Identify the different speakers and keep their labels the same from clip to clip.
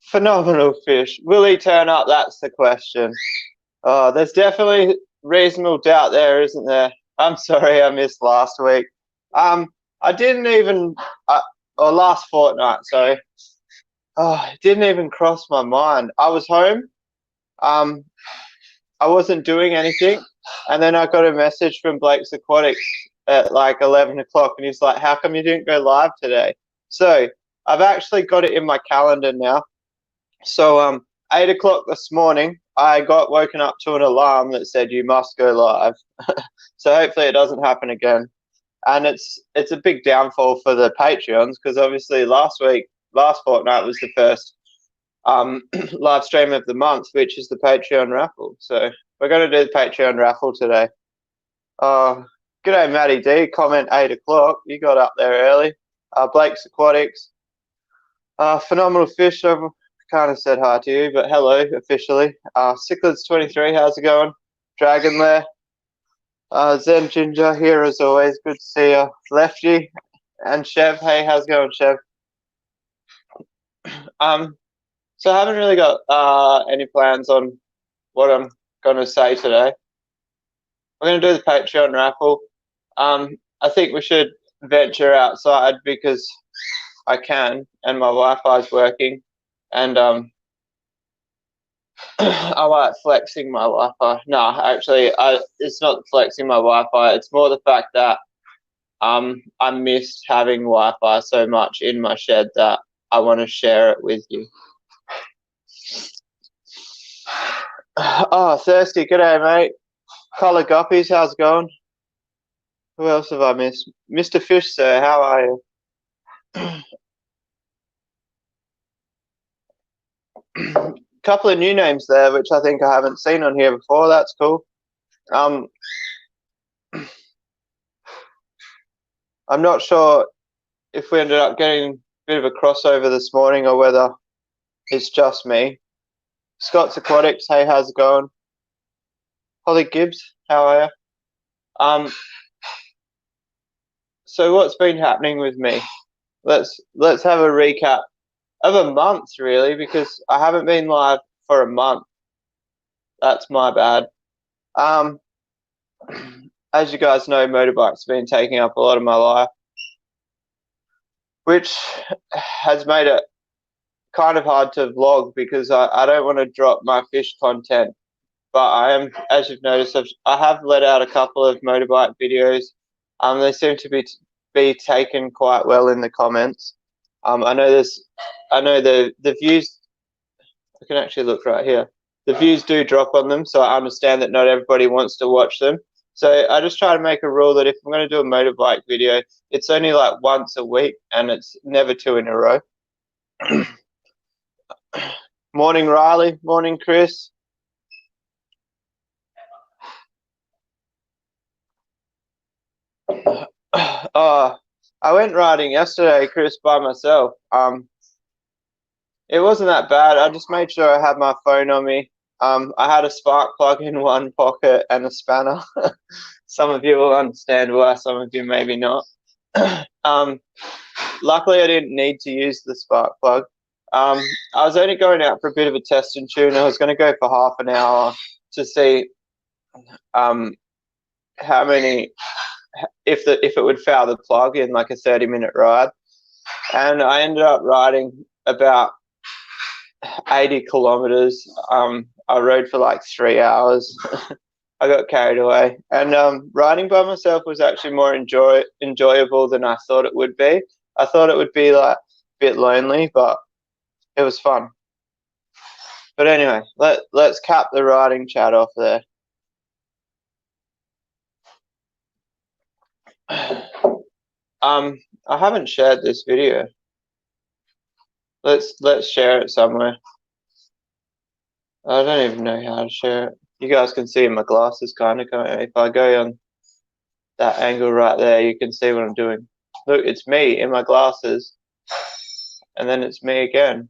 Speaker 1: Phenomenal fish. Will he turn up? That's the question. Oh, there's definitely reasonable doubt there, isn't there? I'm sorry I missed last week. I didn't even, or last fortnight, sorry. Oh, it didn't even cross my mind. I was home. Um, I wasn't doing anything, and then I got a message from Blake's Aquatics at like 11 o'clock, and he's like, "How come you didn't go live today?" So I've actually got it in my calendar now. So 8 o'clock this morning, I got woken up to an alarm that said you must go live. So hopefully it doesn't happen again. And it's a big downfall for the Patreons because obviously last fortnight was the first live stream of the month, which is the Patreon raffle. So we're going to do the Patreon raffle today. G'day, Matty D. Comment 8 o'clock. You got up there early. Blake's Aquatics. Phenomenal fish. I kind of said hi to you, but hello officially. Cichlids23, how's it going? Dragon Lair. Zen Ginger here as always. Good to see you. Lefty and Chev. Hey, how's it going, Chev? So I haven't really got any plans on what I'm going to say today. We're going to do the Patreon raffle. I think we should venture outside because I can and my Wi-Fi is working, and I like flexing my Wi-Fi. No, actually, it's not flexing my Wi-Fi. It's more the fact that I missed having Wi-Fi so much in my shed that I want to share it with you. Oh, thirsty. G'day, mate. Collar Guppies, how's it going? Who else have I missed? Mr. Fish, sir, how are you? Couple of new names there, which I think I haven't seen on here before. That's cool. I'm not sure if we ended up getting a bit of a crossover this morning or whether it's just me. Scott's Aquatics, hey, how's it going? Holly Gibbs, how are you? So what's been happening with me? Let's have a recap of a month, really, because I haven't been live for a month. That's my bad. As you guys know, motorbikes have been taking up a lot of my life, which has made it kind of hard to vlog because I don't want to drop my fish content. But I am, as you've noticed, I have let out a couple of motorbike videos. They seem to be taken quite well in the comments. I know the views. I can actually look right here. The views do drop on them, so I understand that not everybody wants to watch them. So I just try to make a rule that if I'm going to do a motorbike video, it's only like once a week, and it's never two in a row. Morning, Riley. Morning, Chris. I went riding yesterday, Chris, by myself. It wasn't that bad. I just made sure I had my phone on me. I had a spark plug in one pocket and a spanner. Some of you will understand why, some of you maybe not. Luckily, I didn't need to use the spark plug. I was only going out for a bit of a test and tune. I was going to go for half an hour to see how many, if it would foul the plug in like a 30-minute ride. And I ended up riding about 80 kilometers. I rode for like 3 hours. I got carried away, and riding by myself was actually more enjoyable than I thought it would be. I thought it would be like a bit lonely, but it was fun. But anyway, let's cap the riding chat off there. I haven't shared this video. Let's share it somewhere. I don't even know how to share it. You guys can see my glasses kind of going. If I go on that angle right there, you can see what I'm doing. Look, it's me in my glasses, and then it's me again.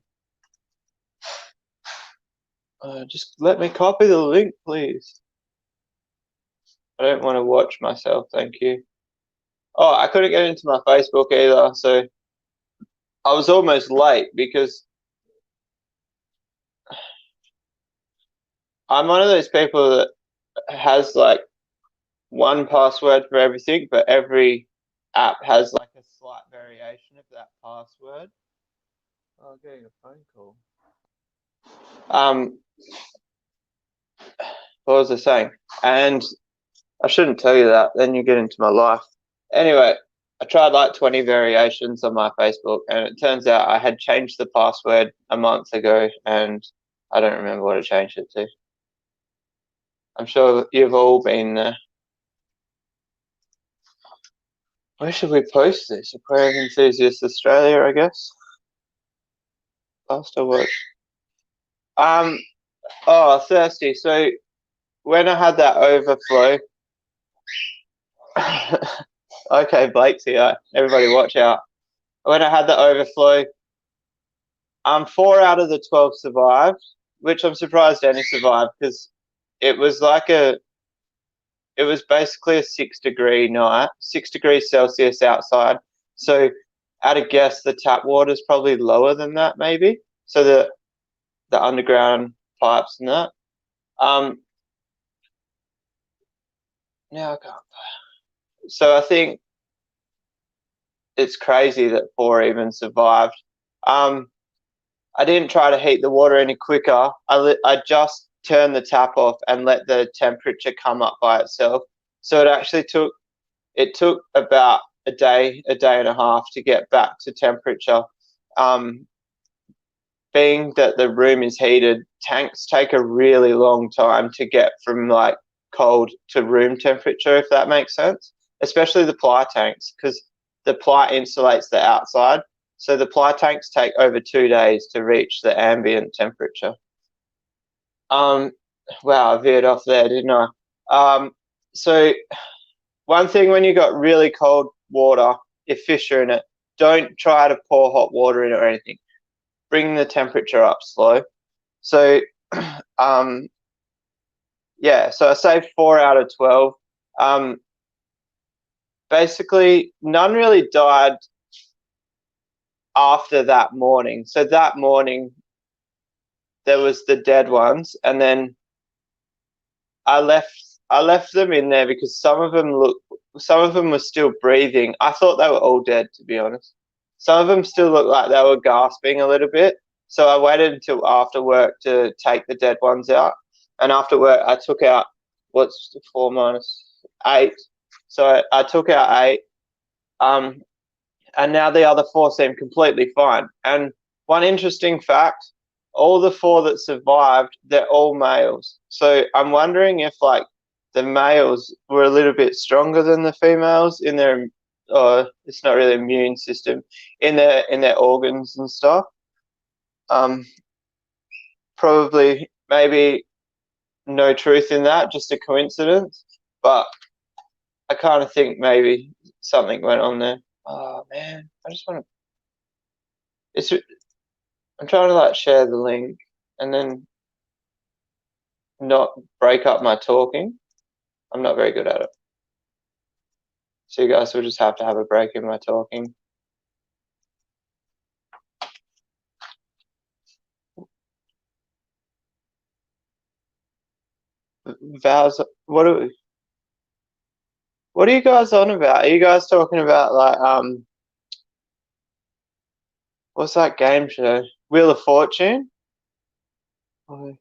Speaker 1: Just let me copy the link, please. I don't want to watch myself, thank you. Oh, I couldn't get into my Facebook either, so I was almost late because I'm one of those people that has like one password for everything, but every app has like a slight variation of that password. Oh, getting a phone call. Um, what was I saying? And I shouldn't tell you that, then you get into my life. Anyway, I tried like 20 variations on my Facebook, and it turns out I had changed the password a month ago, and I don't remember what I changed it to. I'm sure you've all been there. Where should we post this? Aquarium Enthusiast Australia, I guess. Last I watched. Oh, thirsty. So when I had that overflow, okay, Blake's here. Everybody, watch out. When I had the overflow, 4 out of the 12 survived, which I'm surprised any survived because it was like it was basically a 6 degree night, 6 degrees Celsius outside. So at a guess, the tap water is probably lower than that, maybe. So the underground pipes and that. Now I can't. So I think it's crazy that 4 even survived. I didn't try to heat the water any quicker. I just turned the tap off and let the temperature come up by itself. So it took about a day and a half to get back to temperature. Being that the room is heated, tanks take a really long time to get from like cold to room temperature, if that makes sense. Especially the ply tanks, because the ply insulates the outside. So the ply tanks take over 2 days to reach the ambient temperature. Wow, I veered off there, didn't I? So one thing when you got really cold water, if fish are in it, don't try to pour hot water in it or anything. Bring the temperature up slow. So, yeah, so I saved 4 out of 12. Basically, none really died after that morning. So that morning, there was the dead ones, and then I left them in there because some of them were still breathing. I thought they were all dead, to be honest. Some of them still looked like they were gasping a little bit. So I waited until after work to take the dead ones out. And after work, I took out what's 4 minus 8. So I took out 8. And now the other 4 seem completely fine. And one interesting fact, all the 4 that survived, they're all males. So I'm wondering if like the males were a little bit stronger than the females in their it's not really immune system, in their organs and stuff. Probably maybe no truth in that, just a coincidence. But I kind of think maybe something went on there. Oh man, I just want to. I'm trying to like share the link and then not break up my talking. I'm not very good at it. So you guys will just have to have a break in my talking. Vows, what are you guys on about? Are you guys talking about like what's that game show? Wheel of Fortune? Oh,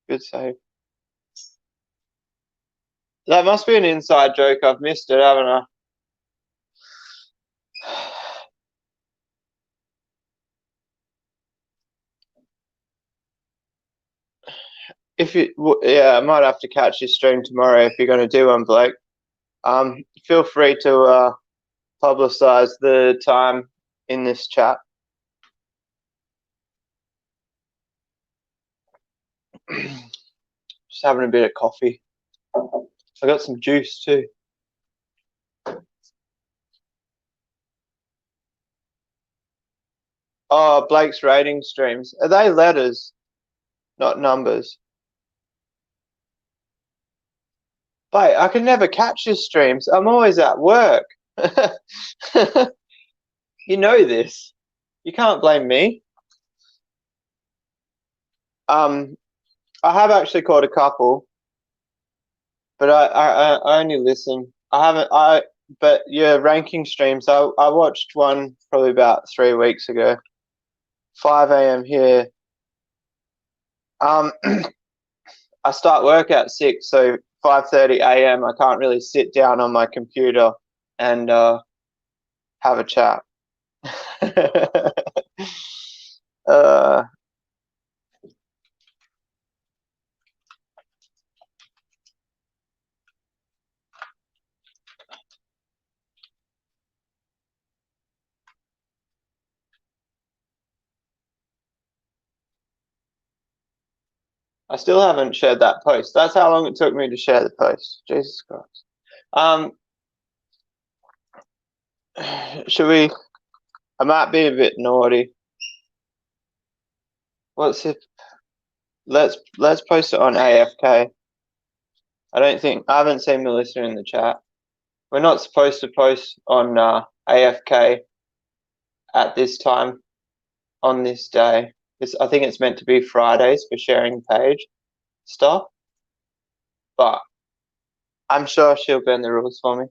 Speaker 1: good save. That must be an inside joke. I've missed it, haven't I? If you, yeah, I might have to catch your stream tomorrow if you're going to do one, Blake. Feel free to publicize the time in this chat. Just having a bit of coffee. I got some juice too. Oh, Blake's rating streams. Are they letters, not numbers? Blake, I can never catch your streams. I'm always at work. You know this. You can't blame me. I have actually caught a couple, but I only listen. I haven't. But yeah, ranking streams. I watched one probably about 3 weeks ago. 5 a.m. here. Um, I start work at 6, so 5:30 a.m. I can't really sit down on my computer and have a chat. uh, I still haven't shared that post. That's how long it took me to share the post. Jesus Christ. Um, should we? I might be a bit naughty. What's it? Let's post it on AFK. I haven't seen Melissa in the chat. We're not supposed to post on AFK at this time on this day. I think it's meant to be Fridays for sharing page stuff, but I'm sure she'll bend the rules for me.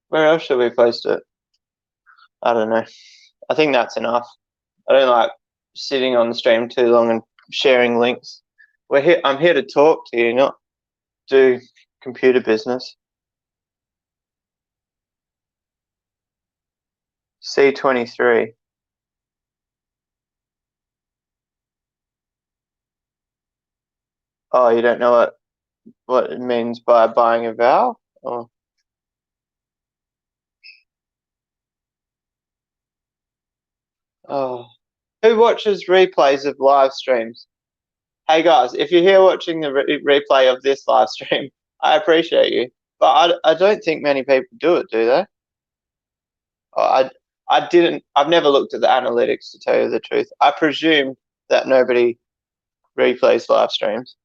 Speaker 1: Where else should we post it? I don't know. I think that's enough. I don't like sitting on the stream too long and sharing links. We're here. I'm here to talk to you, not do computer business. C23. Oh, you don't know what it means by buying a vowel? Oh, who watches replays of live streams? Hey guys, if you're here watching the replay of this live stream, I appreciate you, but I don't think many people do it, do they? Oh, I didn't. I've never looked at the analytics to tell you the truth. I presume that nobody replays live streams.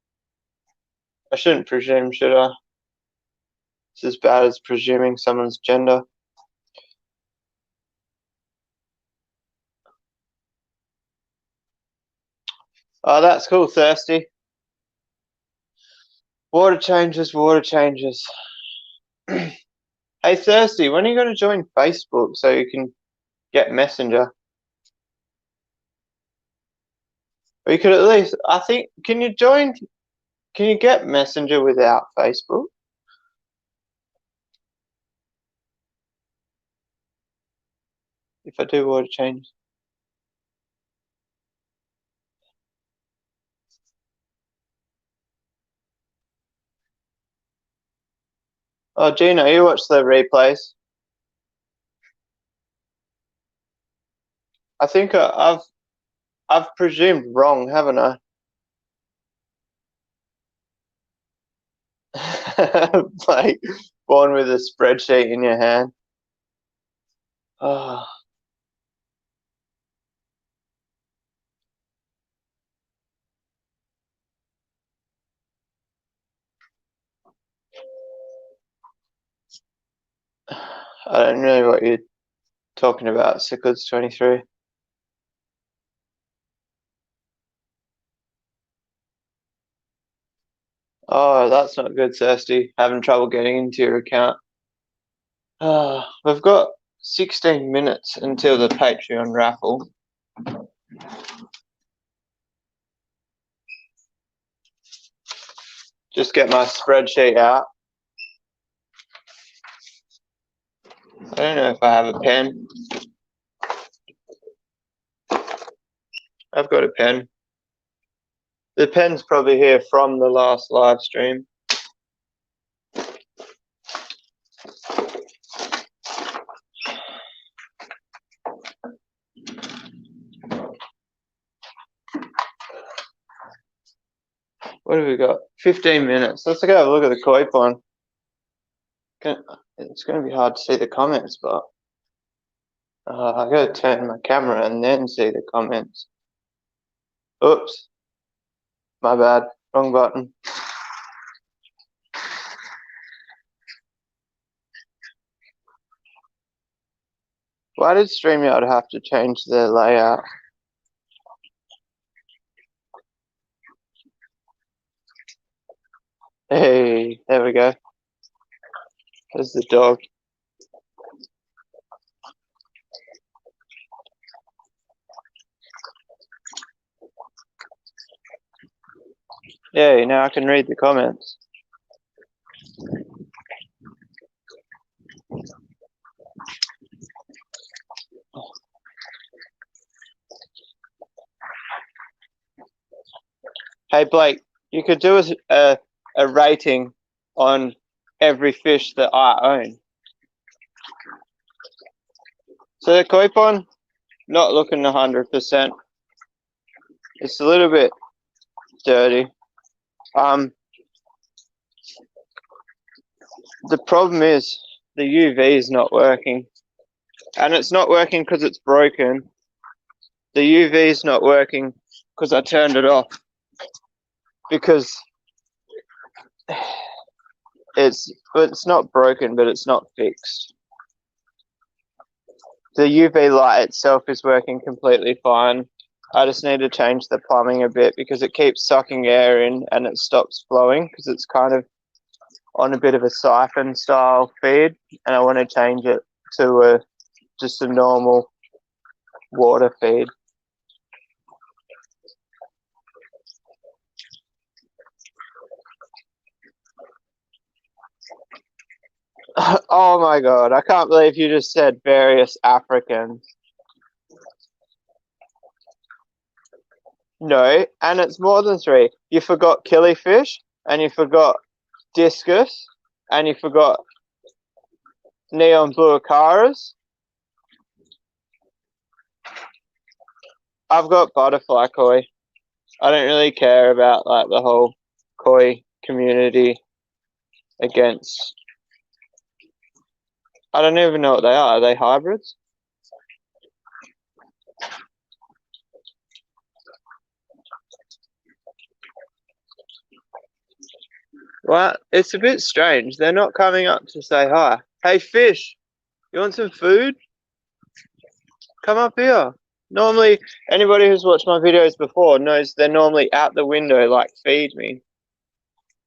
Speaker 1: I shouldn't presume, should I? It's as bad as presuming someone's gender. Oh, that's cool, Thirsty. Water changes, water changes. Hey, Thirsty, when are you going to join Facebook so you can get Messenger? Or you could at least, I think, can you get Messenger without Facebook? If I do water changes. Oh, Gino, you watch the replays. I think I've presumed wrong, haven't I? Like born with a spreadsheet in your hand. Oh. I don't know what you're talking about, Sicklets 23. Oh, that's not good, Thirsty. Having trouble getting into your account. We've got 16 minutes until the Patreon raffle. Just get my spreadsheet out. I don't know if I have a pen. I've got a pen. The pen's probably here from the last live stream. What have we got? 15 minutes. Let's go have a look at the koi pond. It's going to be hard to see the comments, but I got to turn my camera and then see the comments. Oops. My bad. Wrong button. Why did StreamYard have to change their layout? Hey, there we go. There's the dog. Yeah, now I can read the comments. Hey Blake, you could do a rating on every fish that I own. So the koi pond, not looking 100%. It's a little bit dirty. The problem is the UV is not working, and it's not working because it's broken. The UV is not working because I turned it off, because it's not broken, but it's not fixed. The UV light itself is working completely fine. I just need to change the plumbing a bit because it keeps sucking air in and it stops flowing because it's kind of on a bit of a siphon style feed, and I want to change it to just a normal water feed. Oh my god, I can't believe you just said various Africans. No, and it's more than three. You forgot killifish, and you forgot discus, and you forgot neon blue acaras. I've got butterfly koi. I don't really care about like the whole koi community against. I don't even know what they are. Are they hybrids? Well, it's a bit strange. They're not coming up to say hi. Hey, fish, you want some food? Come up here. Normally, anybody who's watched my videos before knows they're normally out the window, like, feed me.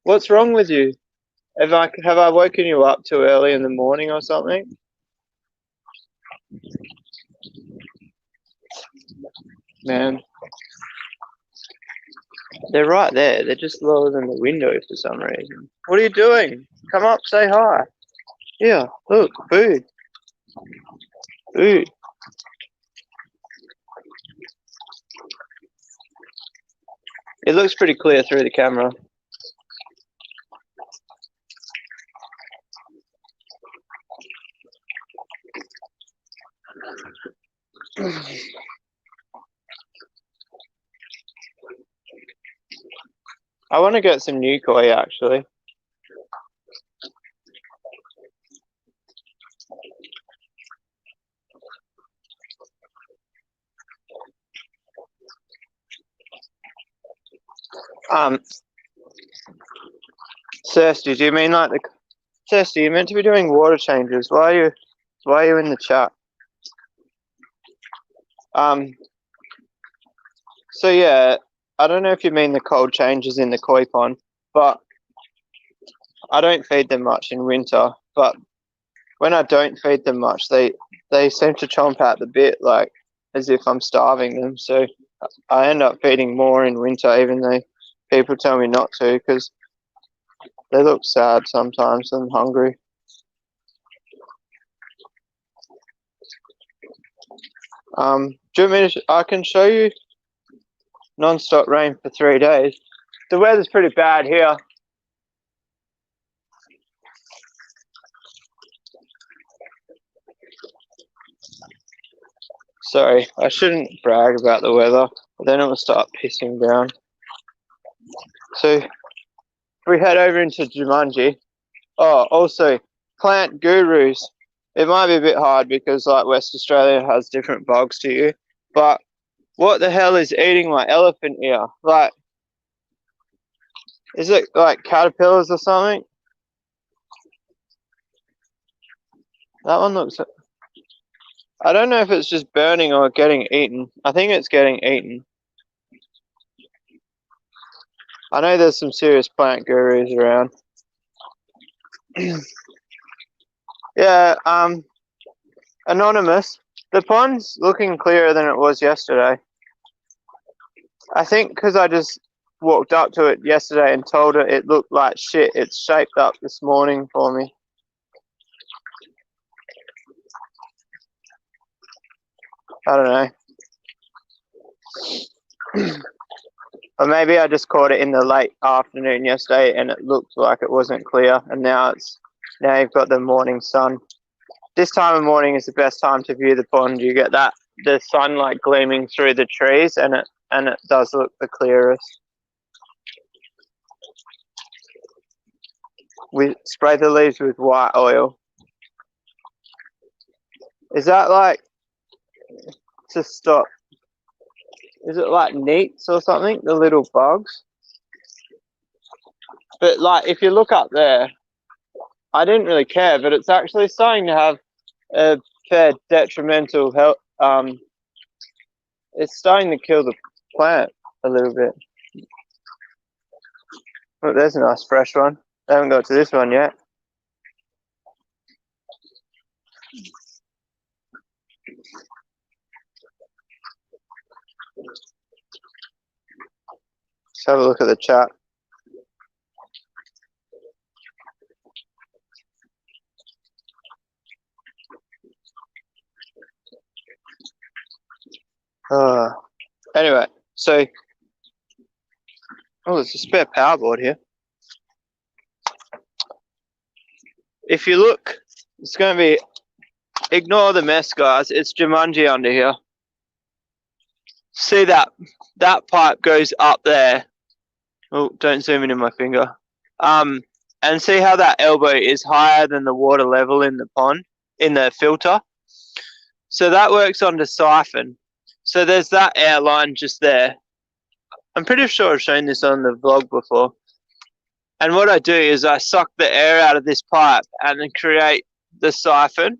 Speaker 1: What's wrong with you? Have I woken you up too early in the morning or something? Man, they're right there. They're just lower than the window for some reason. What are you doing? Come up, say hi. Here, look, food. Food. It looks pretty clear through the camera. I want to get some new koi actually. Thirsty, do you mean like the Thirsty, you're meant to be doing water changes. Why are you in the chat? So yeah, I don't know if you mean the cold changes in the koi pond, but I don't feed them much in winter. But when I don't feed them much, they seem to chomp at the bit, like as if I'm starving them. So I end up feeding more in winter, even though people tell me not to, because they look sad sometimes and hungry. Do you want me to? I can show you non-stop rain for 3 days. The weather's pretty bad here. Sorry, I shouldn't brag about the weather, but then it will start pissing down. So if we head over into Jumanji. Oh, also plant gurus. It might be a bit hard because like West Australia has different bugs to you, but what the hell is eating my elephant ear? Like, is it like caterpillars or something? That one looks. I don't know if it's just burning or getting eaten. I think it's getting eaten. I know there's some serious plant gurus around. Yeah, Anonymous, the pond's looking clearer than it was yesterday. I think because I just walked up to it yesterday and told it looked like shit. It's shaped up this morning for me. I don't know. Or maybe I just caught it in the late afternoon yesterday and it looked like it wasn't clear, and now you've got the morning sun. This time of morning is the best time to view the pond. You get the sunlight gleaming through the trees, and it does look the clearest. We spray the leaves with white oil. Is that like to stop? Is it like neats or something? The little bugs. But like, if you look up there, I didn't really care, but it's actually starting to have a fair detrimental health. It's starting to kill the plant a little bit. Oh, there's a nice fresh one. I haven't got to this one yet. Let's have a look at the chat. Anyway, so there's a spare power board here. If you look, it's going to be, ignore the mess, guys. It's Jumanji under here. See that pipe goes up there. Oh, don't zoom in my finger. And see how that elbow is higher than the water level in the pond, in the filter. So that works on the siphon. So there's that air line just there. I'm pretty sure I've shown this on the vlog before. And what I do is I suck the air out of this pipe and then create the siphon,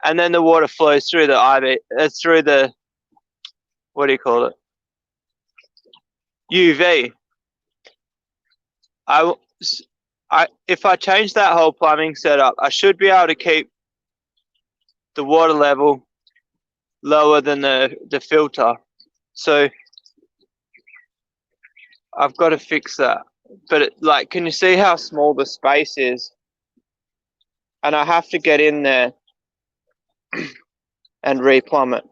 Speaker 1: and then the water flows through the what do you call it? UV. If I change that whole plumbing setup, I should be able to keep the water level lower than the filter. So I've got to fix that. But like, can you see how small the space is? And I have to get in there and replumb it.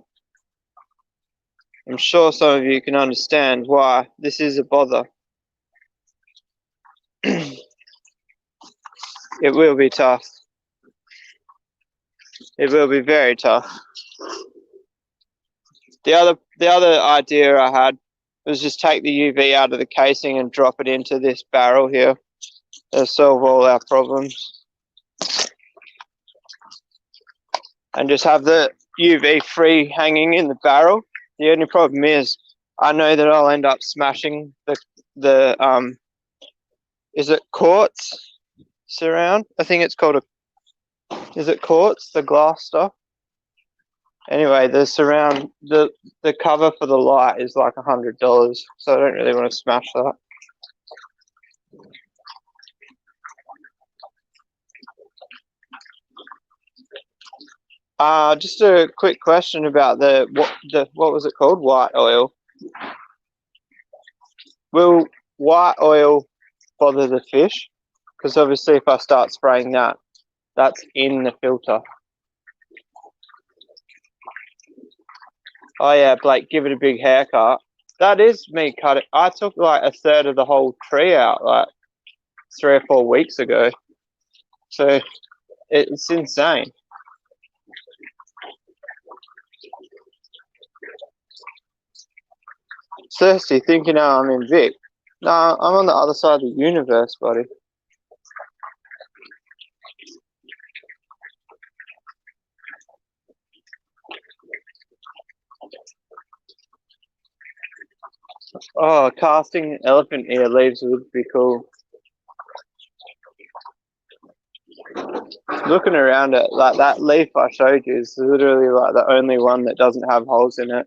Speaker 1: I'm sure some of you can understand why this is a bother. It will be tough. It will be very tough. The other idea I had was just take the UV out of the casing and drop it into this barrel here. It'll solve all our problems. And just have the UV free hanging in the barrel. The only problem is I know that I'll end up smashing the is it quartz surround? I think it's called is it quartz, the glass stuff? Anyway, the surround, the cover for the light is like $100, so I don't really want to smash that. Just a quick question about what was it called? White oil. Will white oil bother the fish? Because obviously if I start spraying that, that's in the filter. Oh yeah, Blake, give it a big haircut. That is me cutting. I took like a third of the whole tree out like 3 or 4 weeks ago. So it's insane. Thirsty, thinking I'm in Vic. No, I'm on the other side of the universe, buddy. Oh, casting elephant ear leaves would be cool. Looking around it, like that leaf I showed you is literally like the only one that doesn't have holes in it.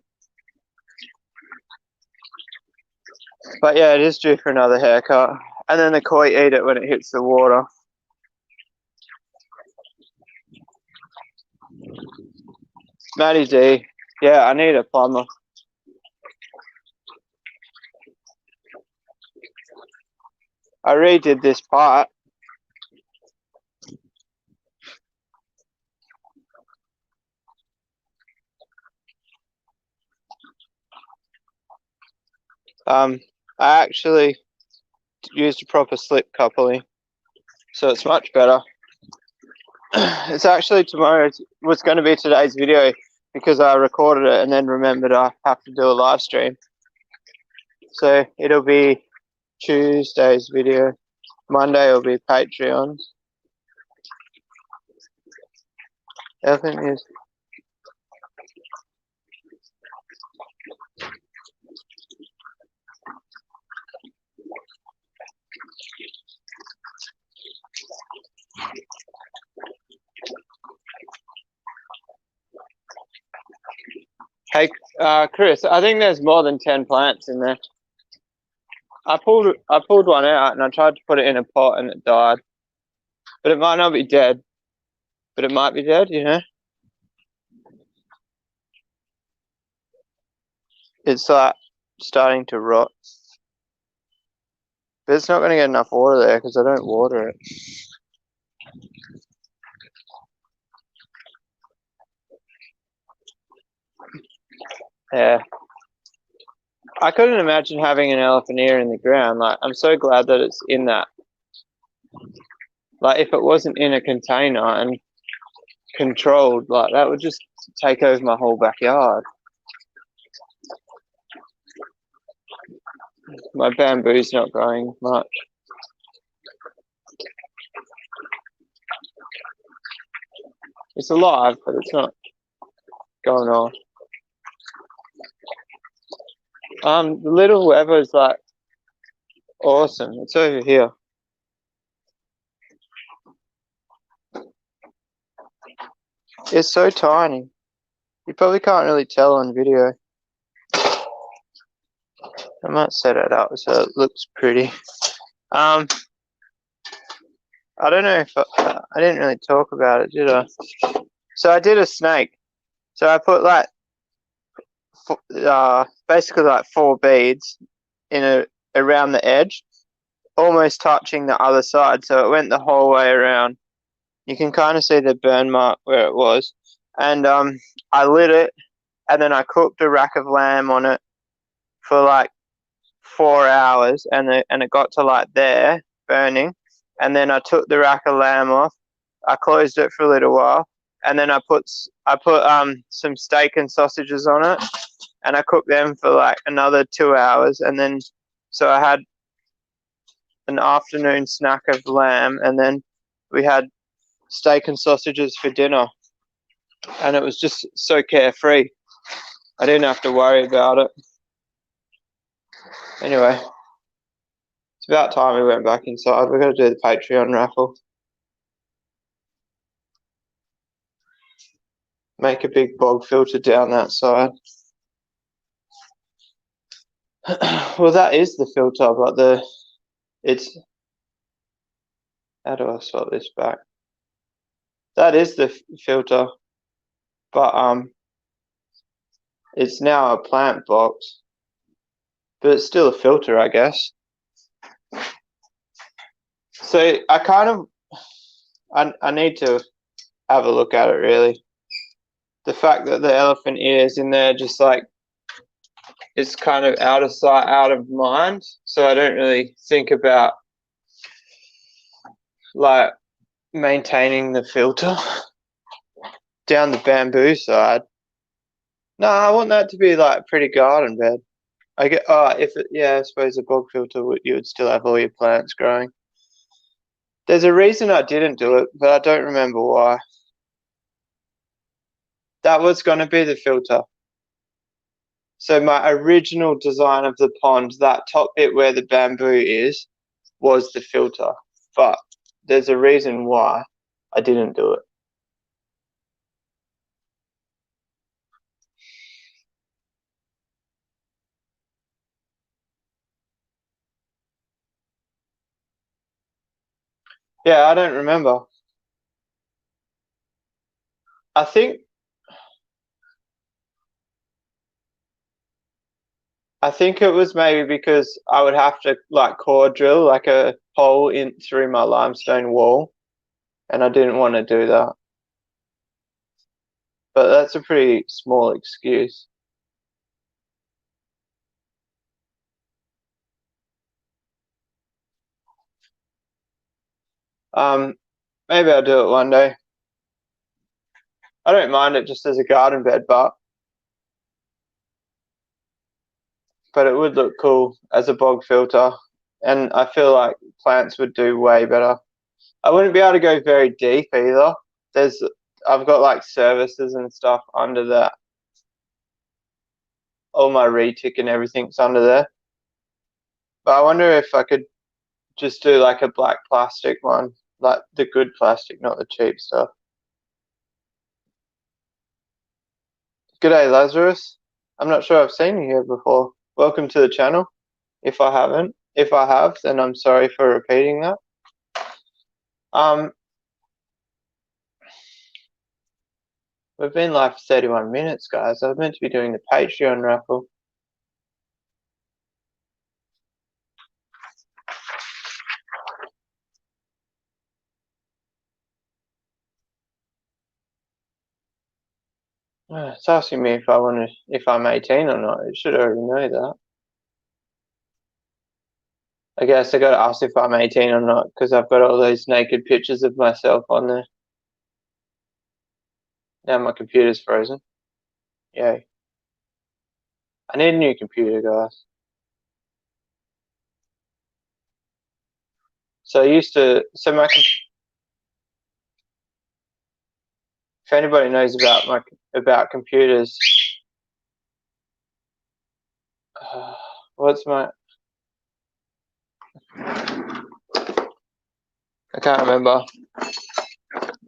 Speaker 1: But yeah, it is due for another haircut. And then the koi eat it when it hits the water. Matty D. Yeah, I need a plumber. I redid this part. I actually used a proper slip coupling, so it's much better. It's actually tomorrow. It was going to be today's video because I recorded it and then remembered I have to do a live stream. So it'll be Tuesday's video. Monday will be Patreon. Everything is. Hey, Chris, I think there's more than 10 plants in there. I pulled one out and I tried to put it in a pot and it died. But it might not be dead. But it might be dead, you know? It's like starting to rot. But it's not going to get enough water there because I don't water it. Yeah. I couldn't imagine having an elephant ear in the ground. Like, I'm so glad that it's in that. Like, if it wasn't in a container and controlled, like, that would just take over my whole backyard. My bamboo's not growing much. It's alive, but it's not going on. The little weather is like awesome. It's over here. It's so tiny. You probably can't really tell on video. I might set it up so it looks pretty. I don't know if I didn't really talk about it, did I? So I did a snake. So I put like basically like 4 beads around the edge, almost touching the other side. So it went the whole way around. You can kind of see the burn mark where it was. And I lit it, and then I cooked a rack of lamb on it for like 4 hours, and it got to like there burning. And then I took the rack of lamb off. I closed it for a little while, and then I put some steak and sausages on it, and I cooked them for like another 2 hours, and then so I had an afternoon snack of lamb, and then we had steak and sausages for dinner, and it was just so carefree. I didn't have to worry about it. Anyway, it's about time we went back inside. We're going to do the Patreon raffle. Make a big bog filter down that side. Well, that is the filter, but it's, how do I swap this back? That is the filter, but it's now a plant box, but it's still a filter, I guess. So I kind of, I need to have a look at it really. The fact that the elephant ear is in there, just like, it's kind of out of sight, out of mind. So I don't really think about like maintaining the filter down the bamboo side. No, I want that to be like pretty garden bed. I get, yeah, I suppose a bog filter you would still have all your plants growing. There's a reason I didn't do it, but I don't remember why. That was going to be the filter. So my original design of the pond, that top bit where the bamboo is, was the filter. But there's a reason why I didn't do it. Yeah, I don't remember. I think it was maybe because I would have to like core drill like a hole in through my limestone wall, and I didn't want to do that. But that's a pretty small excuse. Um, Maybe I'll do it one day. I don't mind it just as a garden bed, but it would look cool as a bog filter, and I feel like plants would do way better. I wouldn't be able to go very deep either. There's I've got like services and stuff under that. All my retic and everything's under there. But I wonder if I could just do like a black plastic one, like the good plastic, not the cheap stuff. G'day, Lazarus. I'm not sure I've seen you here before. Welcome to the channel. If I haven't, if I have, then I'm sorry for repeating that. Um, we've been live for 31 minutes, guys. I was meant to be doing the Patreon raffle. It's asking me if I'm 18 or not. It should already know that. I guess I got to ask if I'm 18 or not because I've got all those naked pictures of myself on there. Now my computer's frozen. Yay. I need a new computer, guys. So I used to, if anybody knows about computers, what's my, I can't remember.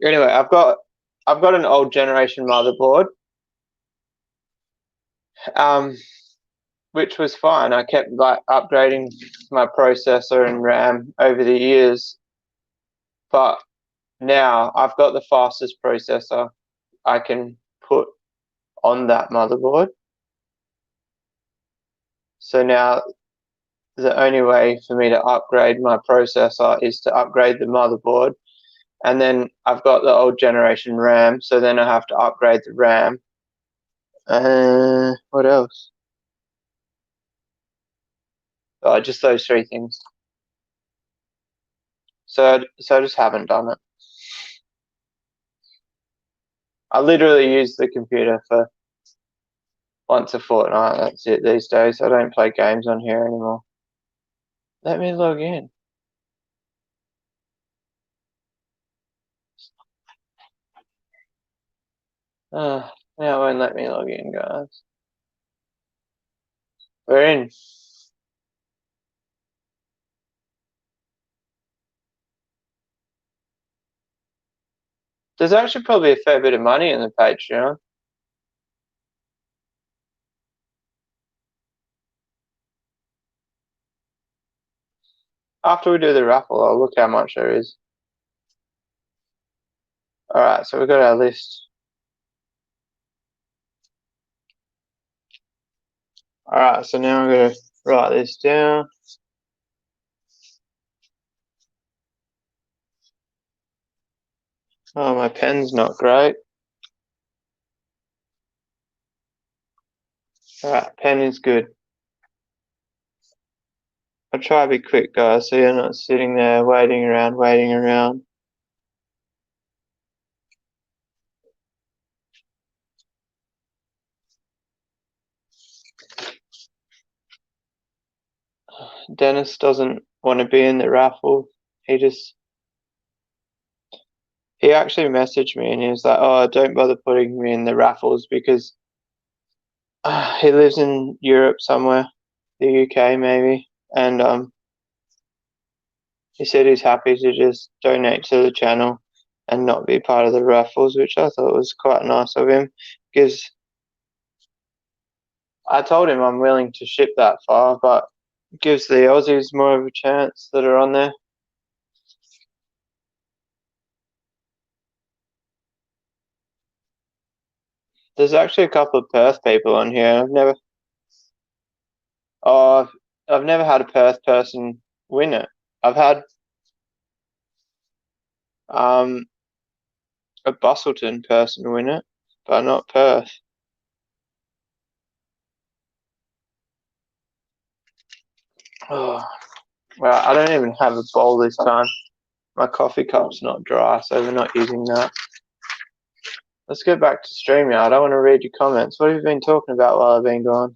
Speaker 1: Anyway, I've got an old generation motherboard, which was fine. I kept like upgrading my processor and RAM over the years, but now I've got the fastest processor I can put on that motherboard. So now the only way for me to upgrade my processor is to upgrade the motherboard, and then I've got the old generation RAM, so then I have to upgrade the RAM. What else? Oh, just those three things. So I just haven't done it. I literally use the computer for once a fortnight. That's it these days. I don't play games on here anymore. Let me log in. Now it won't let me log in, guys. We're in. There's actually probably a fair bit of money in the Patreon. After we do the raffle, I'll look how much there is. Alright, so we've got our list. Alright, so now I'm going to write this down. Oh, my pen's not great. Alright, pen is good. I'll try to be quick, guys, so you're not sitting there waiting around. Dennis doesn't want to be in the raffle. He actually messaged me and he was like, "Oh, don't bother putting me in the raffles because he lives in Europe somewhere, the UK maybe, and he said he's happy to just donate to the channel and not be part of the raffles," which I thought was quite nice of him because I told him I'm willing to ship that far, but it gives the Aussies more of a chance that are on there. There's actually a couple of Perth people on here. Oh, I've never had a Perth person win it. I've had a Bustleton person win it, but not Perth. Oh, well, I don't even have a bowl this time. My coffee cup's not dry, so we're not using that. Let's get back to StreamYard. I don't want to read your comments. What have you been talking about while I've been gone?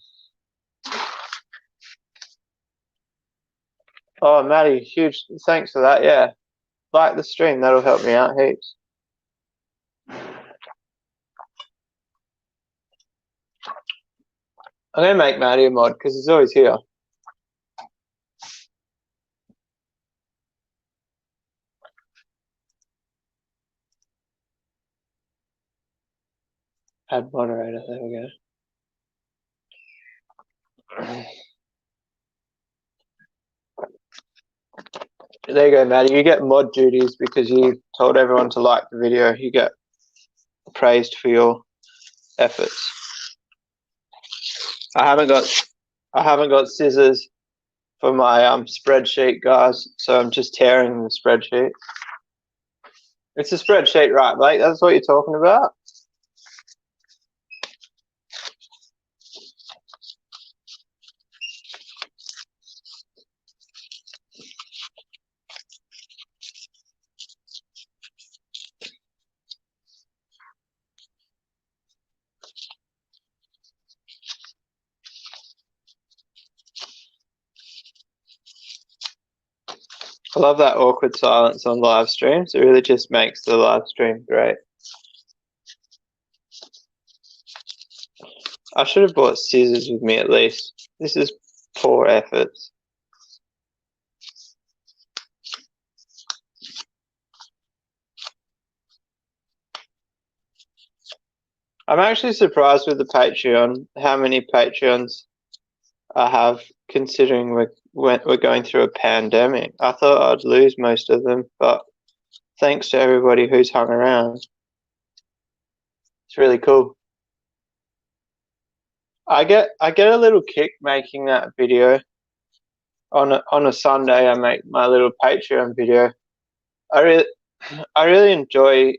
Speaker 1: Oh, Maddie, huge thanks for that. Yeah, like the stream. That'll help me out heaps. I'm going to make Maddie a mod because he's always here. Add moderator. There we go. There you go, Maddie. You get mod duties because you told everyone to like the video. You get praised for your efforts. I haven't got scissors for my spreadsheet, guys. So I'm just tearing the spreadsheet. It's a spreadsheet, right, mate? That's what you're talking about. I love that awkward silence on live streams. It really just makes the live stream great. I should have brought scissors with me at least. This is poor efforts. I'm actually surprised with the Patreon, how many Patreons I have, considering we're going through a pandemic. I thought I'd lose most of them, but thanks to everybody who's hung around. It's really cool. I get a little kick making that video. On a Sunday, I make my little Patreon video. I really enjoy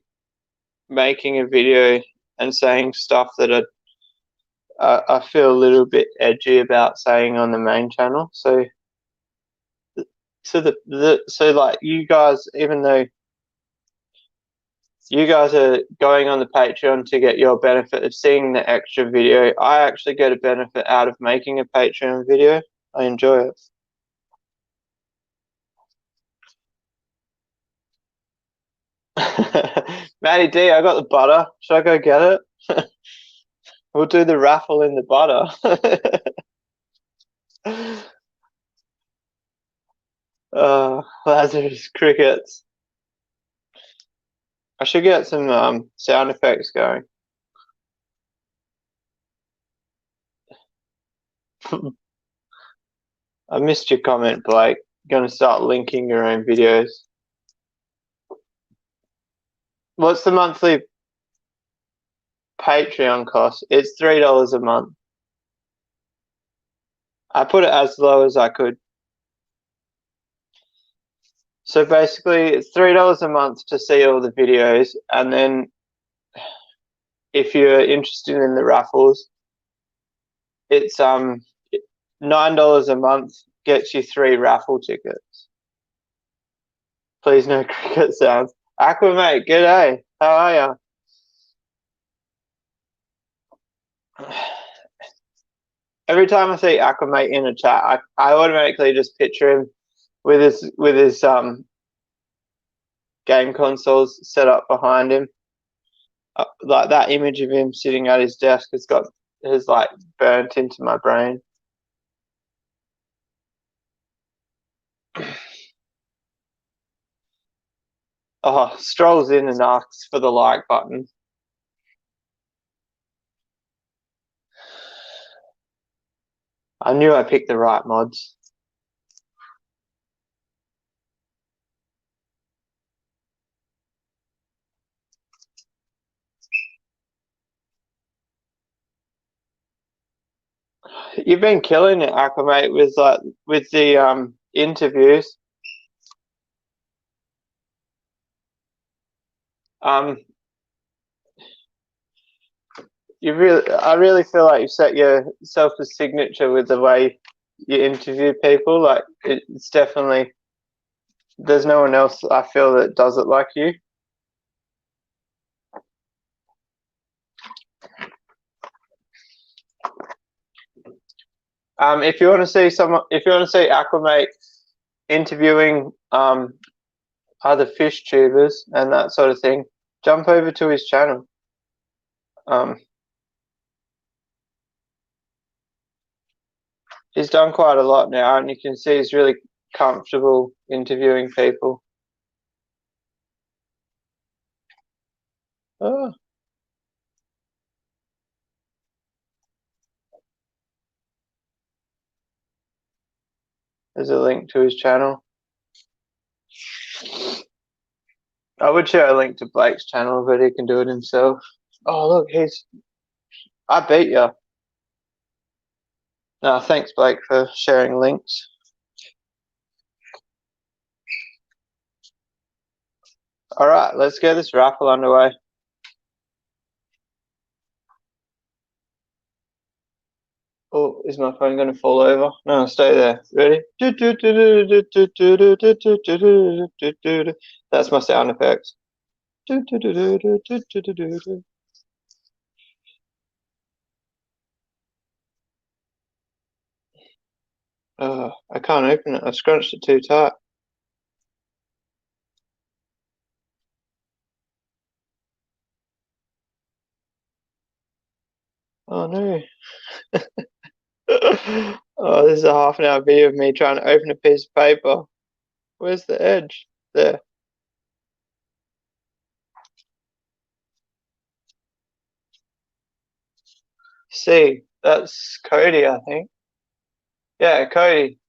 Speaker 1: making a video and saying stuff that I feel a little bit edgy about saying on the main channel. So like you guys, even though you guys are going on the Patreon to get your benefit of seeing the extra video, I actually get a benefit out of making a Patreon video. I enjoy it. Matty D, I got the butter. Should I go get it? We'll do the raffle in the butter. Lazarus crickets. I should get some sound effects going. I missed your comment, Blake. Going to start linking your own videos. What's the monthly Patreon cost? It's $3 a month. I put it as low as I could. So basically, it's $3 a month to see all the videos, and then if you're interested in the raffles, it's $9 a month gets you 3 raffle tickets. Please no cricket sounds. Aquamate, g'day. How are ya? Every time I see Aquamate in a chat, I automatically just picture him with his game consoles set up behind him. Like that image of him sitting at his desk has like burnt into my brain. Oh, strolls in and asks for the like button. I knew I picked the right mods. You've been killing it, Acclimate, with the interviews. Um, I really feel like you've set yourself a signature with the way you interview people. Like it's definitely there's no one else I feel that does it like you. If you want to see if you want to see Acclimate interviewing other fish tubers and that sort of thing, jump over to his channel. Um, he's done quite a lot now, and you can see he's really comfortable interviewing people. Oh, there's a link to his channel. I would share a link to Blake's channel, but he can do it himself. Oh, look, I beat you. No, thanks, Blake, for sharing links. All right, let's get this raffle underway. Oh, is my phone going to fall over? No, stay there. Ready? That's my sound effects. I can't open it. I scrunched it too tight. Oh no. Oh, this is a half-an-hour video of me trying to open a piece of paper. Where's the edge? There. C. That's Cody, I think. Yeah, Cody.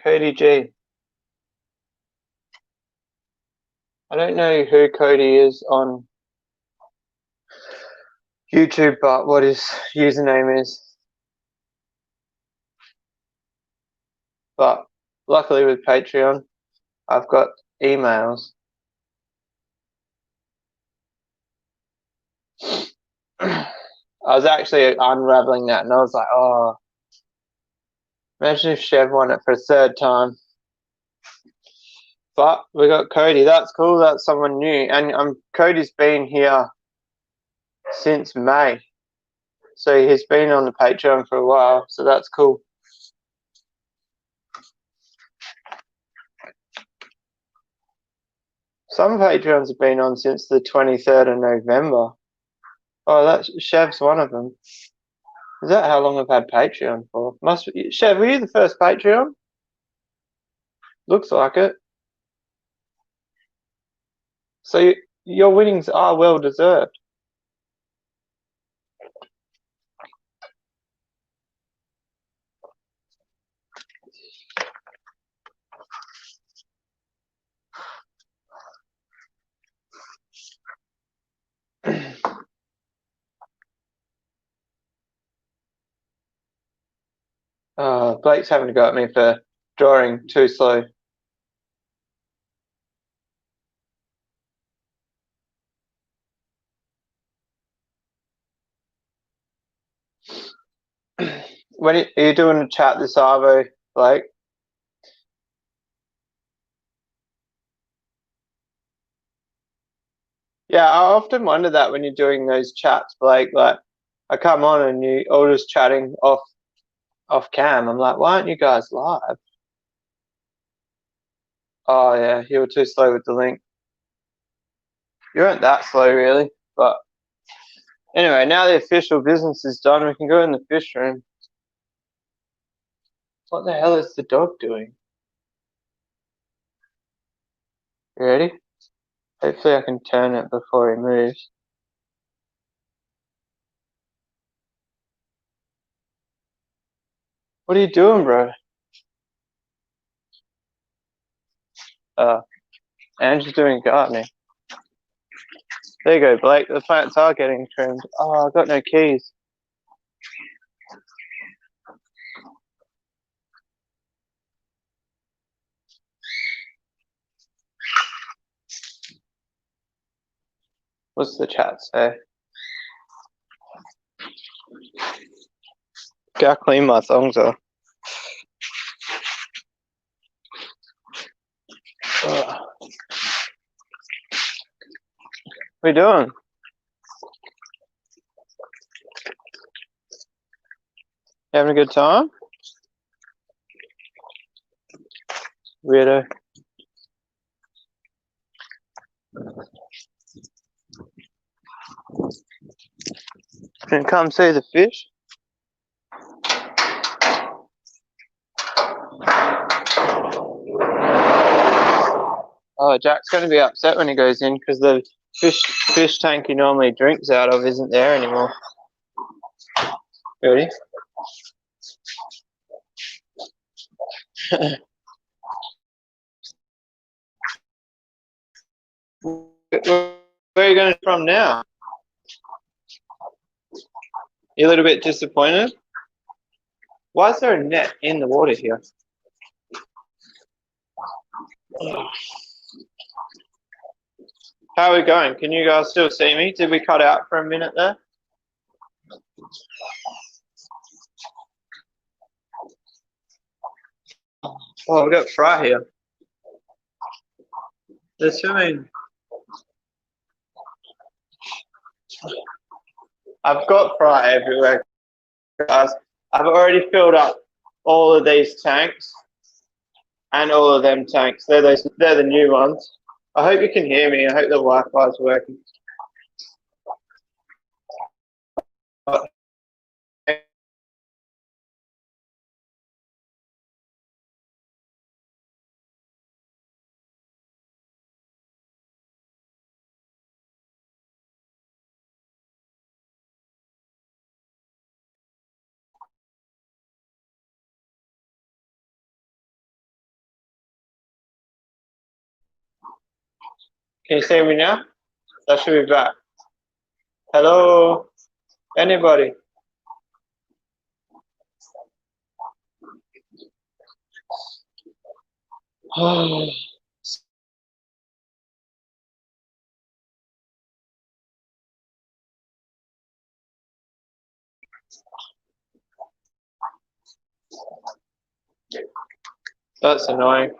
Speaker 1: Cody G. I don't know who Cody is on YouTube, but what his username is. But luckily with Patreon, I've got emails. I was actually unraveling that and I was like, oh, imagine if Chev won it for a third time. But we got Cody. That's cool. That's someone new. And Cody's been here since May. So he's been on the Patreon for a while. So that's cool. Some Patreons have been on since the 23rd of November. Oh, that's Chev's one of them. Is that how long I've had Patreon for? Must be. Chev, were you the first Patreon? Looks like it. So your winnings are well deserved. Blake's having to go at me for drawing too slow. When are you doing a chat this Arvo, Blake? Yeah, I often wonder that when you're doing those chats, Blake. Like, I come on and you all just chatting off cam. I'm like, why aren't you guys live? Oh yeah, you were too slow with the link. You weren't that slow really, but anyway, now the official business is done. We can go in the fish room. What the hell is the dog doing? You ready? Hopefully I can turn it before he moves. What are you doing, bro? Andrew's doing gardening. There you go, Blake. The plants are getting trimmed. Oh, I've got no keys. What's the chat say? Gotta clean my thongs off. What are we doing? Having a good time? Weirdo. Can you come see the fish? Oh, Jack's going to be upset when he goes in because the fish tank he normally drinks out of isn't there anymore. Ready? Where are you going from now? You a little bit disappointed? Why is there a net in the water here? How are we going? Can you guys still see me? Did we cut out for a minute there? Oh, I've got fry here. They're swimming. I've got fry everywhere, guys. I've already filled up all of these tanks and all of them tanks. They're the new ones. I hope you can hear me. I hope the Wi-Fi is working. Can you see me now? That should be back. Hello? Anybody? Oh. That's annoying.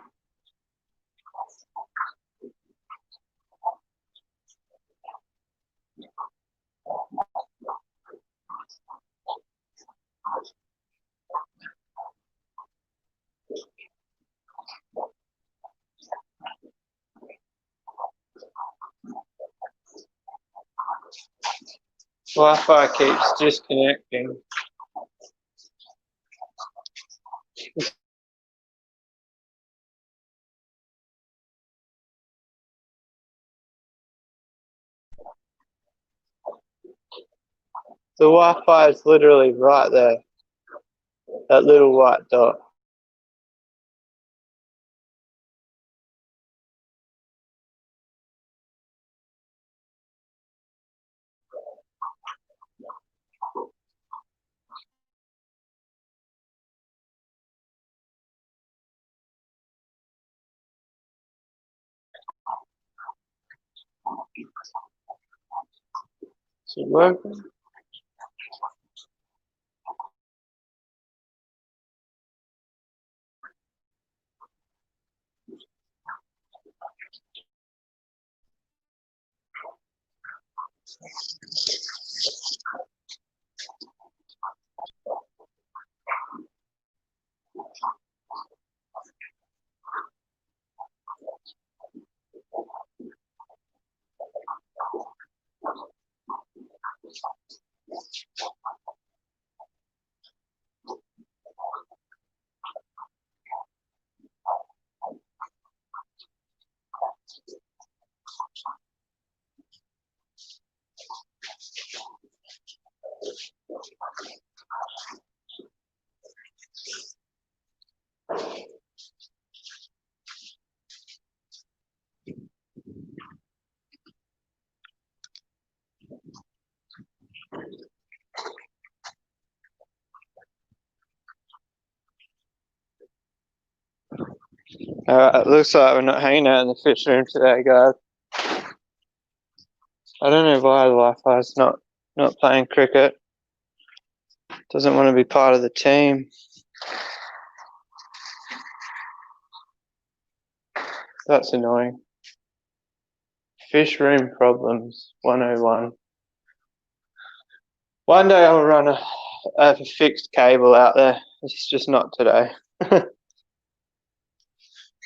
Speaker 1: Wi-Fi keeps disconnecting. The Wi-Fi is literally right there. That little white dot. Is it working? It looks like we're not hanging out in the fish room today, guys. I don't know why the Wi-Fi is not playing cricket. Doesn't want to be part of the team. That's annoying. Fish room problems 101. One day I'll run a fixed cable out there. It's just not today.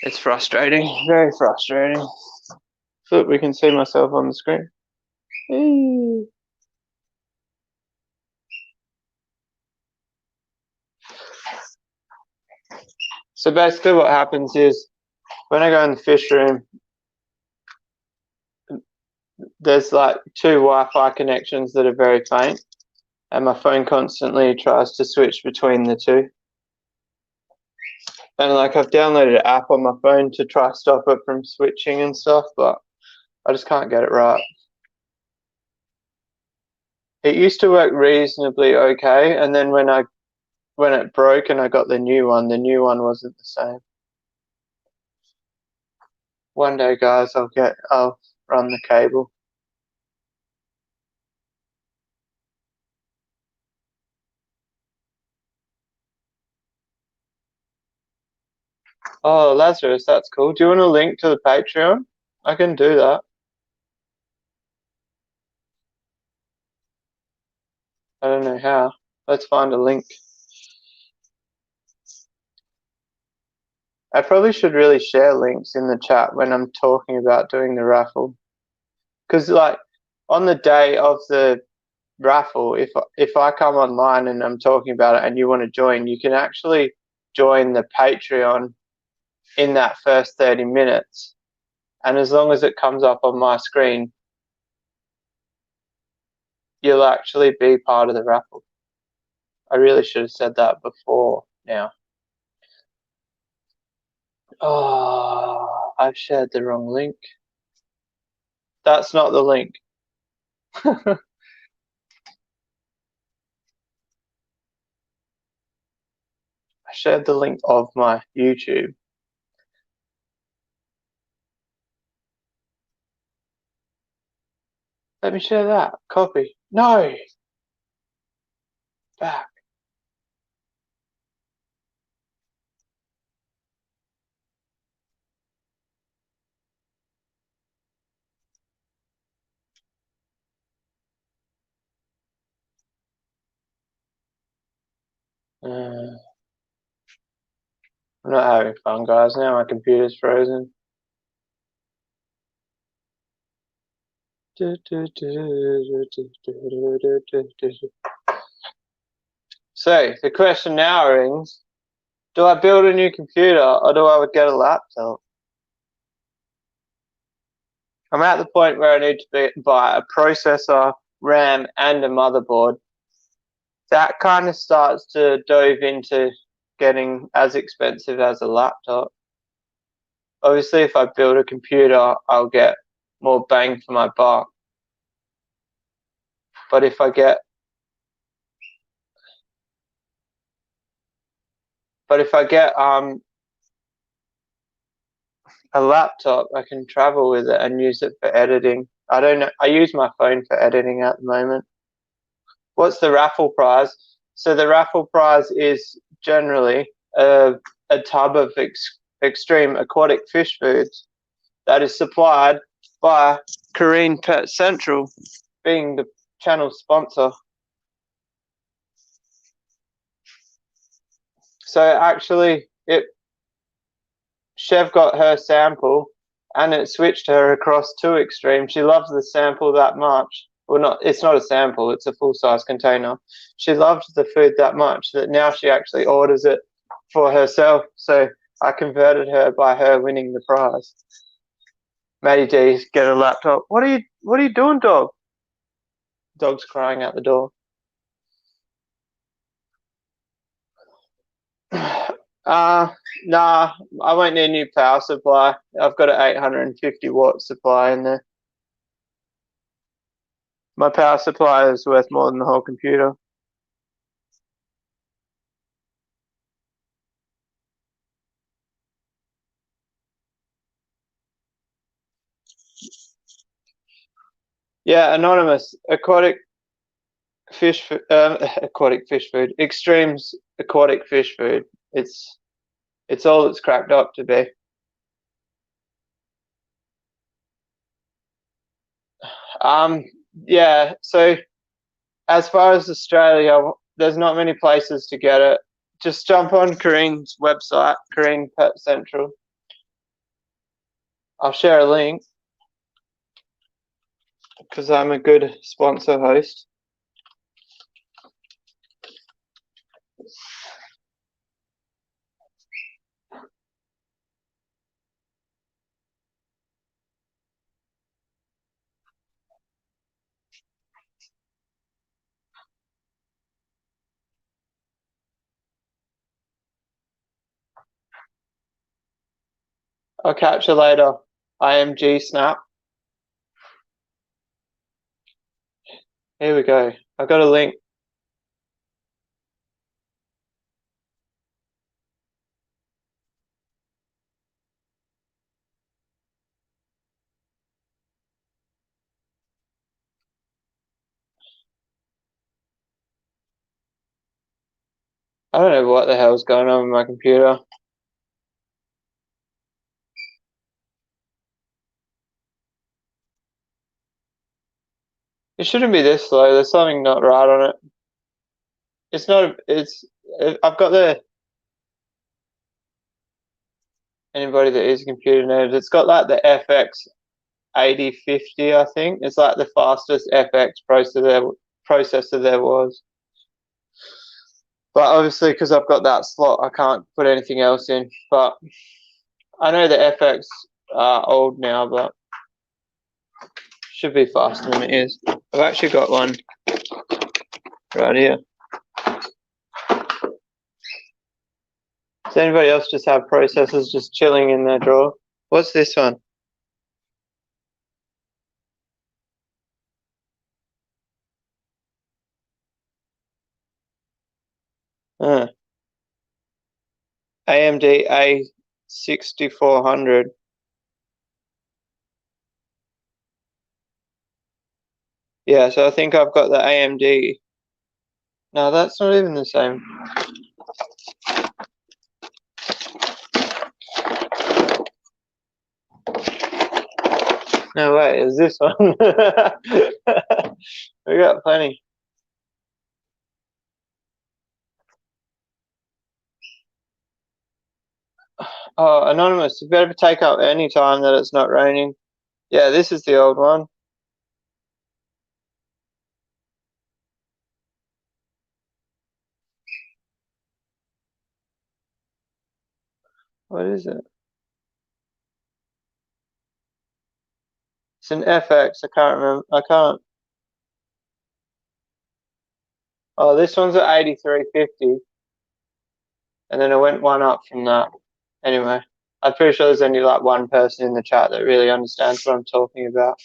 Speaker 1: It's frustrating, very frustrating. So we can see myself on the screen. Eee. So basically what happens is when I go in the fish room, there's like two Wi-Fi connections that are very faint, and my phone constantly tries to switch between the two. And like I've downloaded an app on my phone to try stop it from switching and stuff, but I just can't get it right. It used to work reasonably okay, and then when it broke and I got the new one wasn't the same. One day, guys, I'll run the cable. Oh, Lazarus, that's cool. Do you want a link to the Patreon? I can do that. I don't know how. Let's find a link. I probably should really share links in the chat when I'm talking about doing the raffle. Because like on the day of the raffle, if I come online and I'm talking about it and you want to join, you can actually join the Patreon in that first 30 minutes. And as long as it comes up on my screen, you'll actually be part of the raffle. I really should have said that before now. Oh, I've shared the wrong link. That's not the link. I shared the link of my YouTube. Let me share that. Copy. No. Back. I'm not having fun, guys. Now my computer's frozen. So the question now rings: do I build a new computer or do I get a laptop? I'm at the point where I need to buy a processor, RAM, and a motherboard. That kind of starts to dive into getting as expensive as a laptop. Obviously, if I build a computer, I'll get more bang for my buck. But if I get a laptop, I can travel with it and use it for editing. I don't know. I use my phone for editing at the moment. What's the raffle prize? So the raffle prize is generally a tub of extreme aquatic fish foods that is supplied by Korean Pet Central, being the channel sponsor. So actually, Chev got her sample, and it switched her across two extremes. She loves the sample that much. Well, not, it's not a sample, it's a full-size container. She loves the food that much that now she actually orders it for herself. So I converted her by her winning the prize. Maddie D, get a laptop. What are you doing, dog? Dog's crying out the door. Nah, I won't need a new power supply. I've got an 850 watt supply in there. My power supply is worth more than the whole computer. Yeah, anonymous. Aquatic fish food. Extremes aquatic fish food. It's all it's cracked up to be. Um, yeah. So as far as Australia, there's not many places to get it. Just jump on Kareen's website, Kareen Pet Central. I'll share a link because I'm a good sponsor host. I'll catch you later. IMG Snap. Here we go. I got a link. I don't know what the hell's going on with my computer. It shouldn't be this slow. There's something not right on it. It's not. I've got the. Anybody that is a computer nerd, it's got like the FX 8050, I think. It's like the fastest FX processor there was. But obviously, because I've got that slot, I can't put anything else in. But I know the FX are old now, but should be faster than it is. I've actually got one right here. Does anybody else just have processors just chilling in their drawer? What's this one? AMD A6400. Yeah, so I think I've got the AMD. No, that's not even the same. No, wait, is this one? We got plenty. Oh, Anonymous, you better take up any time that it's not raining. Yeah, this is the old one. What is it? It's an FX. I can't remember. I can't. Oh, this one's at 8350. And then I went one up from that. Anyway, I'm pretty sure there's only like one person in the chat that really understands what I'm talking about.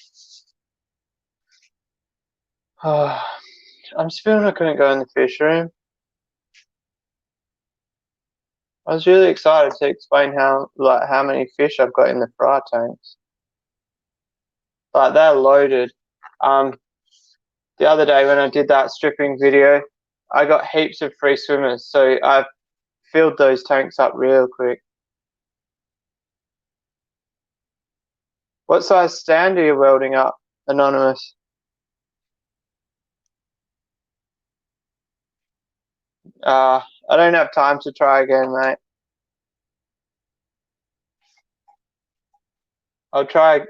Speaker 1: Oh, I'm just feeling I couldn't go in the fish room. I was really excited to explain how many fish I've got in the fry tanks. Like they're loaded. The other day when I did that stripping video, I got heaps of free swimmers, so I filled those tanks up real quick. What size stand are you welding up, Anonymous? I don't have time to try again, mate. I'll try.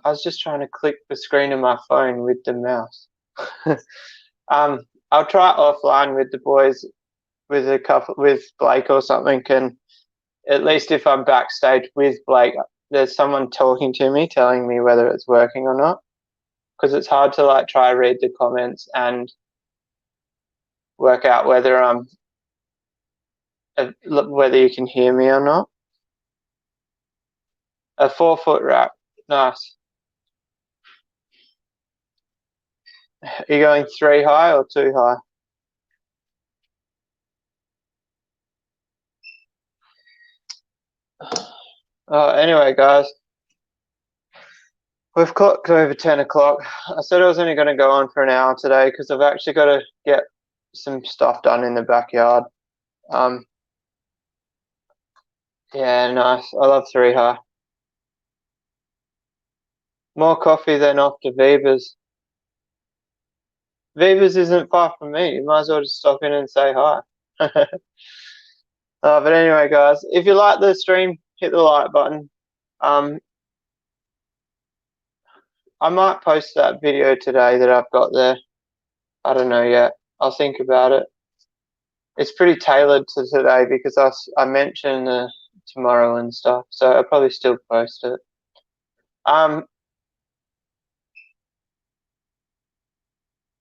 Speaker 1: I was just trying to click the screen of my phone with the mouse. I'll try offline with the boys, with Blake or something, and at least if I'm backstage with Blake, there's someone talking to me, telling me whether it's working or not. Because it's hard to like try read the comments and work out whether whether you can hear me or not. A 4-foot rack, nice. Are you going 3 high or 2 high? Oh, anyway, guys, We've clocked over 10 o'clock. I said I was only going to go on for an hour today because I've actually got to get some stuff done in the backyard. Yeah, nice. I love 3 High. More coffee than off to Viva's. Viva's isn't far from me. You might as well just stop in and say hi. But anyway, guys, if you like the stream, hit the like button. I might post that video today that I've got there. I don't know yet. I'll think about it. It's pretty tailored to today because I mentioned tomorrow and stuff, so I'll probably still post it.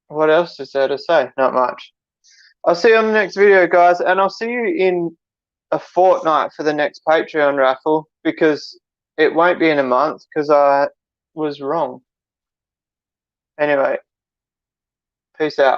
Speaker 1: What else is there to say? Not much. I'll see you on the next video, guys, and I'll see you in a fortnight for the next Patreon raffle because it won't be in a month because I was wrong. Anyway, peace out.